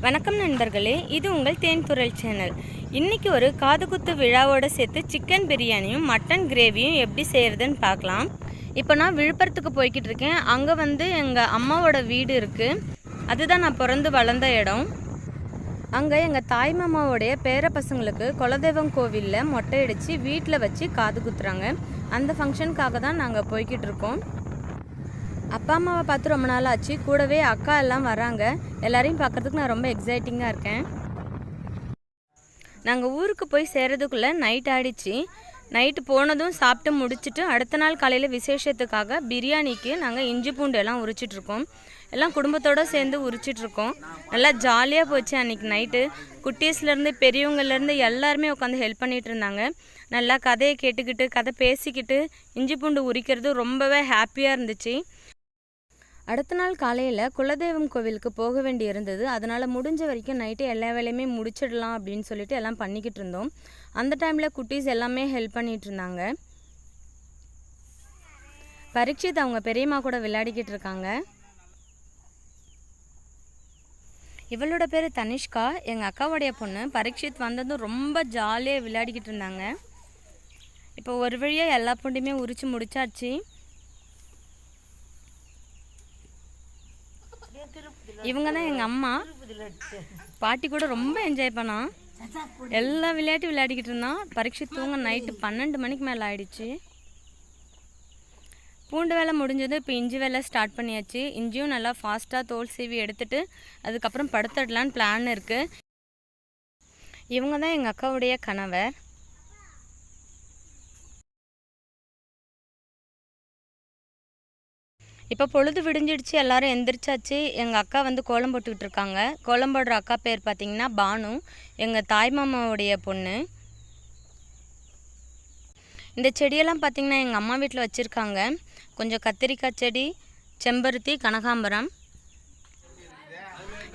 வணக்கம் நண்பர்களே, இது உங்கள் தேன்துறல் சேனல். இன்றைக்கி ஒரு காதுகுத்து விழாவோடு சேர்த்து சிக்கன் பிரியாணியும் மட்டன் கிரேவியும் எப்படி செய்கிறதுன்னு பார்க்கலாம். இப்போ நான் விழுப்புரத்துக்கு போய்கிட்டு இருக்கேன். அங்கே எங்கள் அம்மாவோட வீடு இருக்குது. அதுதான் நான் பிறந்து வளர்ந்த இடம். அங்கே எங்கள் தாய் மாமாவோடைய பேர பசங்களுக்கு குலதெய்வம் கோவிலில் மொட்டை அடித்து வீட்டில் வச்சு காது குத்துறாங்க. அந்த ஃபங்க்ஷனுக்காக தான் நாங்கள் போய்கிட்டு இருக்கோம். அப்பா அம்மாவை பார்த்து ரொம்ப நாள் ஆச்சு. கூடவே அக்கா எல்லாம் வராங்க. எல்லாரையும் பார்க்குறதுக்கு நான் ரொம்ப எக்ஸைட்டிங்காக இருக்கேன். நாங்கள் ஊருக்கு போய் சேர்றதுக்குள்ளே நைட் ஆகிடுச்சு. நைட்டு போனதும் சாப்பிட்டு முடிச்சுட்டு அடுத்த நாள் காலையில் விசேஷத்துக்காக பிரியாணிக்கு நாங்கள் இஞ்சி பூண்டு எல்லாம் உரிச்சிட்ருக்கோம். எல்லாம் குடும்பத்தோடு சேர்ந்து உரிச்சிட்ருக்கோம். நல்லா ஜாலியாக போச்சு அன்றைக்கி நைட்டு. குட்டீஸ்லேருந்து பெரியவங்கலேருந்து எல்லாருமே உட்காந்து ஹெல்ப் பண்ணிகிட்டு இருந்தாங்க. நல்லா கதையை கேட்டுக்கிட்டு கதை பேசிக்கிட்டு இஞ்சி பூண்டு உரிக்கிறது ரொம்பவே ஹாப்பியாக இருந்துச்சு. அடுத்த நாள் காலையில் குலதெய்வம் கோவிலுக்கு போக வேண்டி இருந்தது. அதனால் முடிஞ்ச வரைக்கும் நைட்டு எல்லா வேலையுமே முடிச்சிடலாம் அப்படின்னு சொல்லிட்டு எல்லாம் பண்ணிக்கிட்டு இருந்தோம். அந்த டைமில் குட்டீஸ் எல்லாமே ஹெல்ப் பண்ணிகிட்டு இருந்தாங்க. பரீட்சித் அவங்க பெரியம்மா கூட விளையாடிக்கிட்டு இருக்காங்க. இவளோட பேர் தனிஷ்கா, எங்கள் அக்காவுடைய பொண்ணு. பரீட்சித் வந்ததும் ரொம்ப ஜாலியாக விளையாடிக்கிட்டு இருந்தாங்க. இப்போ ஒரு வழியாக எல்லா பூண்டையுமே உரித்து முடிச்சாச்சு. இவங்க தான் எங்கள் அம்மா. பாட்டி கூட ரொம்ப என்ஜாய் பண்ணான். எல்லா விளையாட்டு விளையாடிக்கிட்டு இருந்தான். பரீட்சை தூங்க நைட்டு 12 மணிக்கு மேலே ஆயிடுச்சு. பூண்டு வேலை முடிஞ்சது. இப்போ இஞ்சி வேலை ஸ்டார்ட் பண்ணியாச்சு. இஞ்சியும் நல்லா ஃபாஸ்ட்டாக தோல் சீவி எடுத்துட்டு அதுக்கப்புறம் படுத்துடலான்னு பிளான் இருக்குது. இவங்க தான் எங்கள் அக்காவுடைய கணவர். இப்போ பொழுது விடிஞ்சிடுச்சு. எல்லோரும் எந்திரிச்சாச்சு. எங்கள் அக்கா கோலம் போட்டுக்கிட்டு இருக்காங்க. கோலம் போடுற அக்கா பேர் பார்த்திங்கன்னா பானு, எங்கள் தாய் மாமாவுடைய பொண்ணு. இந்த செடியெல்லாம் பார்த்திங்கன்னா எங்கள் அம்மா வீட்டில் வச்சுருக்காங்க. கொஞ்சம் கத்திரிக்காய் செடி, செம்பருத்தி, கனகாம்பரம்.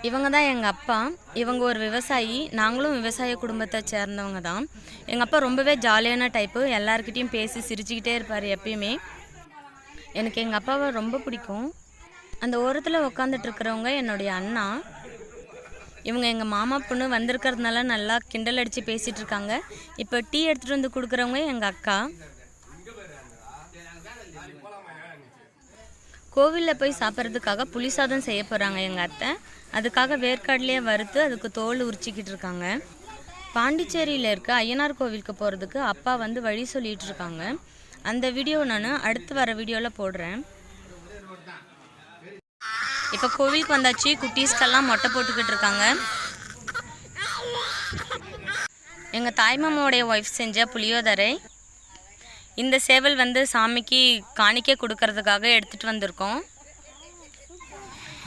இவங்க தான் எங்கள் அப்பா. இவங்க ஒரு விவசாயி. நாங்களும் விவசாய குடும்பத்தை சேர்ந்தவங்க தான். எங்கள் அப்பா ரொம்பவே ஜாலியான டைப்பு. எல்லாருக்கிட்டையும் பேசி சிரிச்சுக்கிட்டே இருப்பார் எப்பயுமே. எனக்கு எங்கள் அப்பாவை ரொம்ப பிடிக்கும். அந்த ஓரத்தில் உட்காந்துட்ருக்கிறவங்க என்னுடைய அண்ணா. இவங்க எங்கள் மாமா பொண்ணு வந்திருக்கிறதுனால நல்லா கிண்டல் அடித்து பேசிகிட்டு இருக்காங்க. இப்போ டீ எடுத்துகிட்டு வந்து கொடுக்குறவங்க எங்கள் அக்கா. கோவிலில் போய் சாப்பிட்றதுக்காக புளி சாதம் செய்ய போகிறாங்க எங்கள் அத்தை. அதுக்காக வேர்க்கடலையே வறுத்து அதுக்கு தோல் உரிச்சிக்கிட்டு இருக்காங்க. பாண்டிச்சேரியில் இருக்க ஐயனார் கோவிலுக்கு போகிறதுக்கு அப்பா வழி சொல்லிகிட்டு இருக்காங்க. அந்த வீடியோ நான் அடுத்து வர வீடியோவில் போடுறேன். இப்போ கோவிலுக்கு வந்தாச்சு. குட்டீஸ்க்கெல்லாம் மொட்டை போட்டுக்கிட்டு இருக்காங்க. எங்கள் தாய்மாமாவுடைய ஒய்ஃப் செஞ்ச புளியோதரை. இந்த சேவல் சாமிக்கு காணிக்கை கொடுக்கறதுக்காக எடுத்துகிட்டு வந்திருக்கோம்.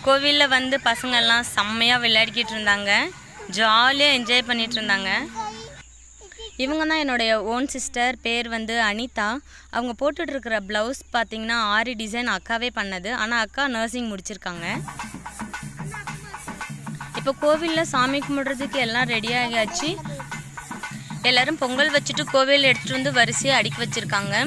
கோவிலில் பசங்கள்லாம் செம்மையாக விளையாடிக்கிட்டு இருந்தாங்க. ஜாலியாக என்ஜாய் பண்ணிகிட்டு இருந்தாங்க. இவங்க தான் என்னுடைய ஓன் சிஸ்டர். பேர் அனிதா. அவங்க போட்டுட்ருக்கிற ப்ளவுஸ் பார்த்திங்கன்னா ஆரி டிசைன் அக்காவே பண்ணது. ஆனால் அக்கா நர்சிங் முடிச்சிருக்காங்க. இப்போ கோவிலில் சாமி கும்பிட்றதுக்கு எல்லாம் ரெடி ஆகியாச்சு. எல்லோரும் பொங்கல் வச்சுட்டு கோவிலில் எடுத்துகிட்டு வரிசையாக அடுக்கி வச்சுருக்காங்க.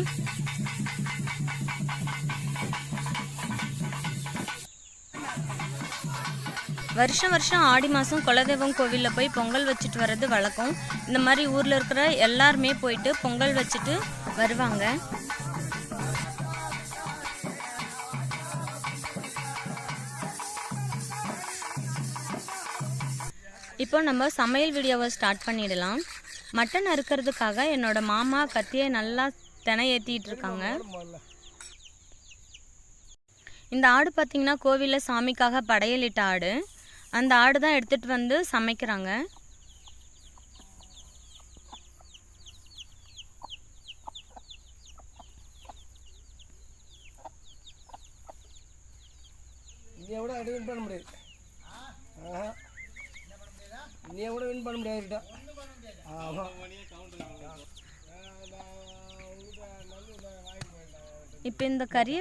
வருஷம் ஆடி மாதம் குலதெய்வம் கோவிலில் போய் பொங்கல் வச்சுட்டு வர்றது வழக்கம். இந்த மாதிரி ஊரில் இருக்கிற எல்லாருமே போயிட்டு பொங்கல் வச்சுட்டு வருவாங்க. இப்போ நம்ம சமையல் வீடியோவை ஸ்டார்ட் பண்ணிடலாம். மட்டன் அறுக்கிறதுக்காக என்னோட மாமா கத்தியை நல்லா தினை ஏற்றிட்டு இருக்காங்க. இந்த ஆடு பார்த்திங்கன்னா கோவிலில் சாமிக்காக படையலிட்ட ஆடு. அந்த ஆடு தான் எடுத்துகிட்டு சமைக்கிறாங்க. இப்போ இந்த கறியை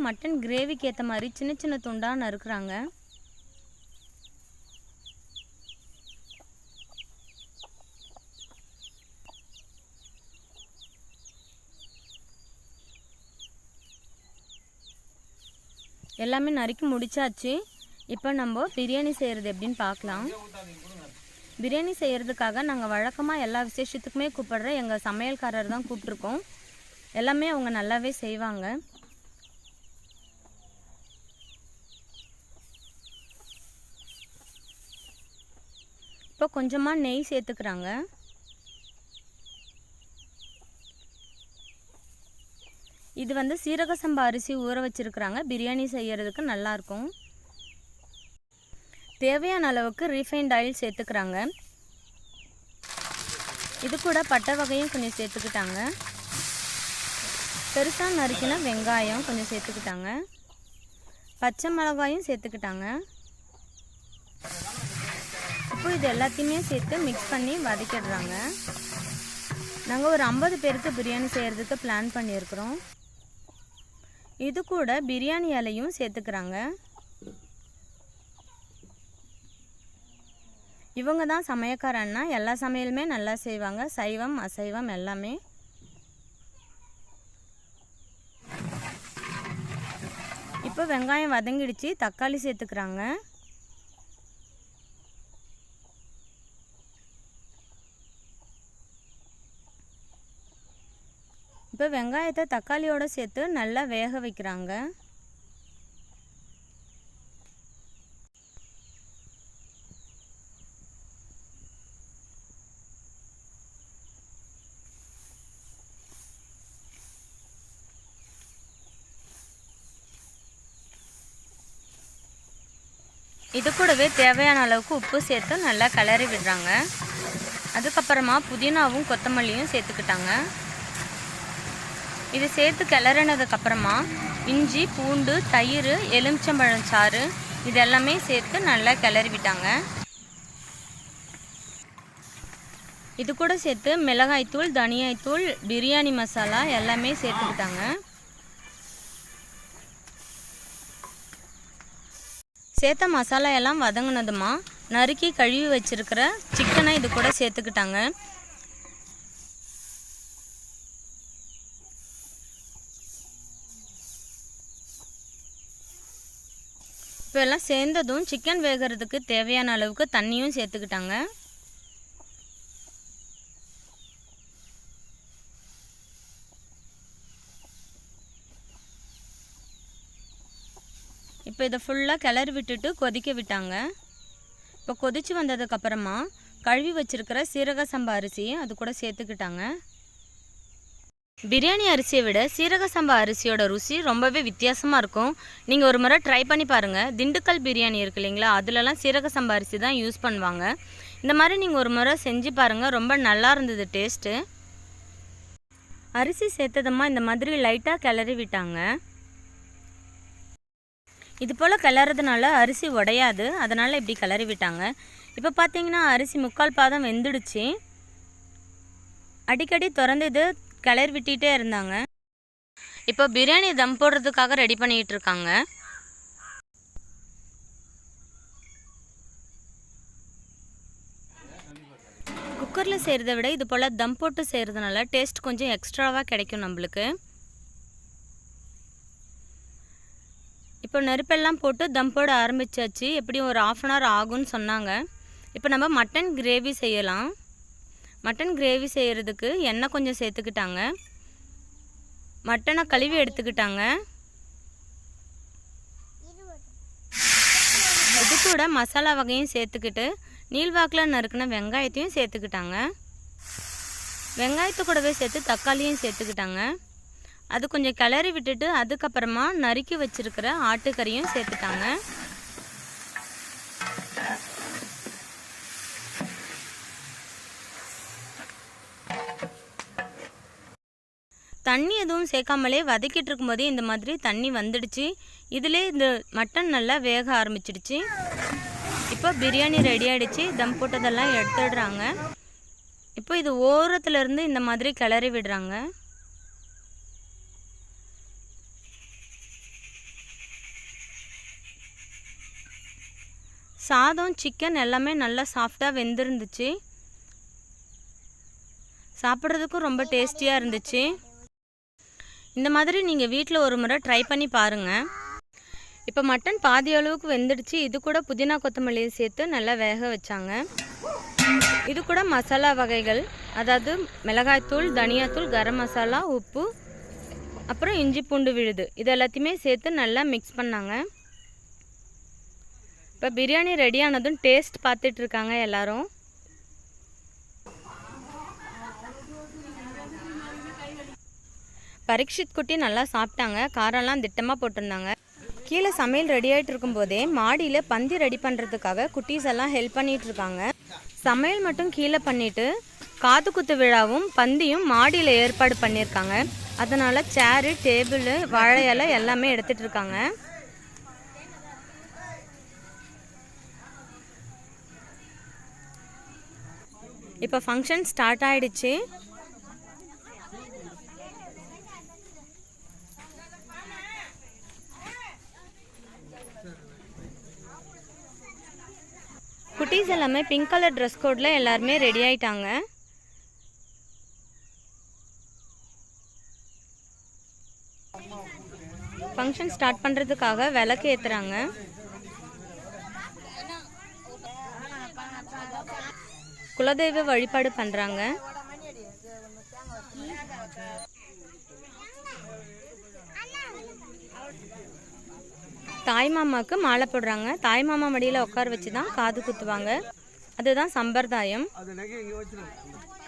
மட்டன் கிரேவிக்கு ஏற்ற மாதிரி சின்ன சின்ன துண்டாக நறுக்குறாங்க. எல்லாமே நறுக்கி முடிச்சாச்சு. இப்போ நம்ம பிரியாணி செய்கிறது எப்படின்னு பார்க்கலாம். பிரியாணி செய்கிறதுக்காக நாங்கள் வழக்கமாக எல்லா விசேஷத்துக்குமே கூப்பிடுற எங்கள் சமையல்காரர் தான் கூப்பிட்ருக்கோம். எல்லாமே அவங்க நல்லாவே செய்வாங்க. இப்போ கொஞ்சமாக நெய் சேர்த்துக்கிறாங்க. இது வந்து சீரக சம்பா அரிசி ஊற வச்சுருக்குறாங்க. பிரியாணி செய்கிறதுக்கு நல்லாயிருக்கும். தேவையான அளவுக்கு ரீஃபைண்ட் ஆயில் சேர்த்துக்கிறாங்க. இது கூட பட்டை வகையும் கொஞ்சம் சேர்த்துக்கிட்டாங்க. பெருசாக நறுக்கின வெங்காயம் கொஞ்சம் சேர்த்துக்கிட்டாங்க. பச்சை மிளகாயும் சேர்த்துக்கிட்டாங்க. இப்போ இது எல்லாத்தையுமே சேர்த்து மிக்ஸ் பண்ணி வதக்கிடுறாங்க. நாங்கள் ஒரு 50 பேருக்கு பிரியாணி செய்கிறதுக்கு பிளான் பண்ணியிருக்கிறோம். இது கூட பிரியாணி இலையும் சேர்த்துக்கிறாங்க. இவங்க தான் சமையக்கார அண்ணா. எல்லா சமையலுமே நல்லா செய்வாங்க, சைவம் அசைவம் எல்லாமே. இப்போ வெங்காயம் வதங்கிடுச்சு, தக்காளி சேர்த்துக்கிறாங்க. இப்போ வெங்காயத்தை தக்காளியோடு சேர்த்து நல்லா வேக வைக்கிறாங்க. இது கூடவே தேவையான அளவுக்கு உப்பு சேர்த்து நல்லா கிளறி விடுறாங்க. அதுக்கப்புறமா புதினாவும் கொத்தமல்லியும் சேர்த்துக்கிட்டாங்க. இது சேர்த்து கிளறினதுக்கப்புறமா இஞ்சி, பூண்டு, தயிர், எலுமிச்சம்பழம் சாறு இது எல்லாமே சேர்த்து நல்லா கிளறி விட்டாங்க. இது கூட சேர்த்து மிளகாய்த்தூள், தனியாய்த்தூள், பிரியாணி மசாலா எல்லாமே சேர்த்துக்கிட்டாங்க. சேர்த்த மசாலா எல்லாம் வதங்கினதுமா நறுக்கி கழுவி வச்சிருக்கிற சிக்கனை இது கூட சேர்த்துக்கிட்டாங்க. இப்போ எல்லாம் சேர்ந்ததும் சிக்கன் வேகிறதுக்கு தேவையான அளவுக்கு தண்ணியும் சேர்த்துக்கிட்டாங்க. இப்போ இதை ஃபுல்லாக கிளறி விட்டுட்டு கொதிக்க விட்டாங்க. இப்போ கொதித்து வந்ததுக்கப்புறமா கழுவி வச்சுருக்கிற சீரக சம்பா அரிசியை அது கூட சேர்த்துக்கிட்டாங்க. பிரியாணி அரிசியை விட சீரக சம்பா அரிசியோட ருசி ரொம்பவே வித்தியாசமாக இருக்கும். நீங்கள் ஒரு முறை ட்ரை பண்ணி பாருங்கள். திண்டுக்கல் பிரியாணி இருக்கு இல்லைங்களா, அதிலலாம் சீரக சம்பா அரிசி தான் யூஸ் பண்ணுவாங்க. இந்த மாதிரி நீங்கள் ஒரு முறை செஞ்சு பாருங்கள், ரொம்ப நல்லா இருந்தது டேஸ்ட்டு. அரிசி சேர்த்ததமாக இந்த மாதிரி லைட்டாக கிளறி விட்டாங்க. இது போல் கிளறதுனால அரிசி உடையாது, அதனால் இப்படி கிளறி விட்டாங்க. இப்போ பார்த்தீங்கன்னா அரிசி 3/4 பாதம் வெந்துடுச்சு. அடிக்கடி திறந்து இது கிளறி விட்டுட்டே இருந்தாங்க. இப்போ பிரியாணி தம் போடுறதுக்காக ரெடி பண்ணிகிட்டு இருக்காங்க. குக்கரில் செய்கிறத விட இது போல் தம் போட்டு செய்கிறதுனால டேஸ்ட் கொஞ்சம் எக்ஸ்ட்ராவாக கிடைக்கும் நம்மளுக்கு. இப்போ நெருப்பெல்லாம் போட்டு தம் போட ஆரம்பித்தாச்சு. எப்படியும் ஒரு 1/2 அன் ஹவர் ஆகும்னு சொன்னாங்க. இப்போ நம்ம மட்டன் கிரேவி செய்யலாம். மட்டன் கிரேவி செய்கிறதுக்கு எண்ணெய் கொஞ்சம் சேர்த்துக்கிட்டாங்க. மட்டனை கழுவி எடுத்துக்கிட்டாங்க. இது கூட மசாலா வகையும் சேர்த்துக்கிட்டு நீள்வாக்கில் நறுக்கின வெங்காயத்தையும் சேர்த்துக்கிட்டாங்க. வெங்காயத்தை கூடவே சேர்த்து தக்காளியும் சேர்த்துக்கிட்டாங்க. அது கொஞ்சம் கிளறி விட்டுட்டு அதுக்கப்புறமா நறுக்கி வச்சிருக்கிற ஆட்டுக்கறியும் சேர்த்துட்டாங்க. தண்ணி எதுவும் சேர்க்காமலே வதக்கிட்டு இருக்கும்போதே இந்த மாதிரி தண்ணி வந்துடுச்சு. இதிலே இந்த மட்டன் நல்லா வேக ஆரம்பிச்சிடுச்சு. இப்போ பிரியாணி ரெடி ஆகிடுச்சு. தம் போட்டதெல்லாம் எடுத்துடுறாங்க. இப்போ இது ஓரத்துலேருந்து இந்த மாதிரி கிளறி விடுறாங்க. சாதம், சிக்கன் எல்லாமே நல்லா சாஃப்டாக வெந்திருந்துச்சு. சாப்பிட்றதுக்கும் ரொம்ப டேஸ்டியாக இருந்துச்சு. இந்த மாதிரி நீங்கள் வீட்டில் ஒரு முறை ட்ரை பண்ணி பாருங்கள். இப்போ மட்டன் பாதி அளவுக்கு வெந்துடுச்சு. இது கூட புதினா கொத்தமல்லியை சேர்த்து நல்லா வேக வச்சாங்க. இது கூட மசாலா வகைகள், அதாவது மிளகாய்த்தூள், தனியாத்தூள், கரம் மசாலா, உப்பு, அப்புறம் இஞ்சி பூண்டு விழுது, இது எல்லாத்தையுமே சேர்த்து நல்லா மிக்ஸ் பண்ணாங்க. இப்போ பிரியாணி ரெடி ஆனதும் டேஸ்ட் பார்த்துட்டு இருக்காங்க எல்லாரும். பரீட்சித் குட்டி நல்லா சாப்பிட்டாங்க. காரம்லாம் திட்டமாக போட்டிருந்தாங்க. கீழே சமையல் ரெடி ஆகிட்டு இருக்கும்போதே மாடியில் பந்தி ரெடி பண்ணுறதுக்காக குட்டீஸ் எல்லாம் ஹெல்ப் பண்ணிகிட்டு இருக்காங்க. சமையல் மட்டும் கீழே பண்ணிவிட்டு காது குத்து விழாவும் பந்தியும் மாடியில் ஏற்பாடு பண்ணியிருக்காங்க. அதனால் சேரு, டேபிள், வாழை இலை எல்லாமே எடுத்துகிட்டு இருக்காங்க. இப்போ ஃபங்க்ஷன் ஸ்டார்ட் ஆகிடுச்சு. குட்டீஸ் எல்லாமே பிங்க் கலர் ட்ரெஸ் கோடில் எல்லாருமே ரெடி ஆயிட்டாங்க. ஃபங்க்ஷன் ஸ்டார்ட் பண்ணுறதுக்காக விளக்கு ஏற்றுறாங்க. குலதெய்வ வழிபாடு பண்ணுறாங்க. தாய் மாமாவுக்கு மாலை போடுறாங்க. தாய் மாமா மடியில் உட்கார வச்சு தான் காது குத்துவாங்க. அதுதான் சம்பிரதாயம்.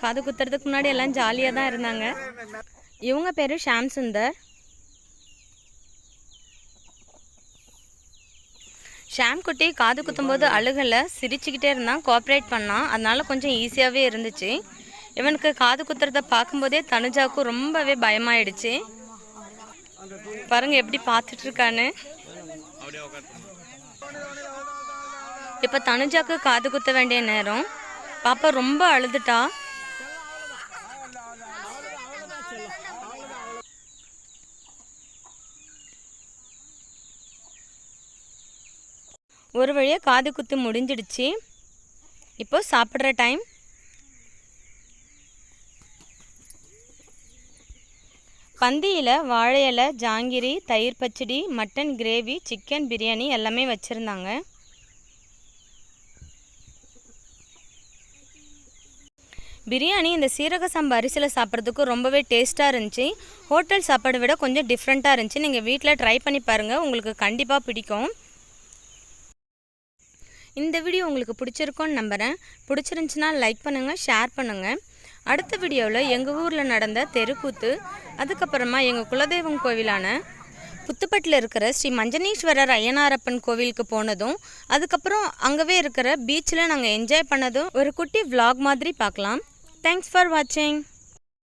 காது குத்துறதுக்கு முன்னாடி எல்லாம் ஜாலியாக தான் இருந்தாங்க. இவங்க பேர் ஷாம் சுந்தர். ஷாம் குட்டி காது குத்தும்போது அழுகலை, சிரிச்சுக்கிட்டே இருந்தான், கோஆப்ரேட் பண்ணான். அதனால கொஞ்சம் ஈஸியாகவே இருந்துச்சு. இவனுக்கு காது குத்துறத பார்க்கும்போதே தனுஜாவுக்கும் ரொம்பவே பயமாயிடுச்சு. பாருங்க எப்படி பார்த்துட்டு இருக்கான்னு. இப்போ தனுஜாக்கு காது குத்த வேண்டிய நேரம். பாப்பா ரொம்ப அழுதுட்டா. ஒரு வழியாக காது குத்து முடிஞ்சிடுச்சு. இப்போ சாப்பிட்ற டைம். பந்தியில் வாழை இலை, ஜாங்கிரி, தயிர் பச்சடி, மட்டன் கிரேவி, சிக்கன் பிரியாணி எல்லாமே வச்சுருந்தாங்க. பிரியாணி இந்த சீரக சம்பா அரிசியில் சாப்பிட்றதுக்கு ரொம்பவே டேஸ்ட்டாக இருந்துச்சு. ஹோட்டல் சாப்பாடை விட கொஞ்சம் டிஃப்ரெண்ட்டாக இருந்துச்சு. நீங்கள் வீட்டில் ட்ரை பண்ணி பாருங்கள், உங்களுக்கு கண்டிப்பாக பிடிக்கும். இந்த வீடியோ உங்களுக்கு பிடிச்சிருக்கோன்னு நம்புகிறேன். பிடிச்சிருந்துச்சுன்னா லைக் பண்ணுங்கள், ஷேர் பண்ணுங்கள். அடுத்த வீடியோவில் எங்கள் ஊரில் நடந்த தெருக்கூத்து, அதுக்கப்புறமா எங்கள் குலதெய்வம் கோவிலான புத்துப்பட்டில் இருக்கிற ஸ்ரீ மஞ்சனீஸ்வரர் ஐயனாரப்பன் கோவிலுக்கு போனதும், அதுக்கப்புறம் அங்கவே இருக்கிற பீச்சில் நாங்கள் என்ஜாய் பண்ணதும் ஒரு குட்டி vlog மாதிரி பார்க்கலாம். தேங்க்ஸ் ஃபார் வாட்சிங்.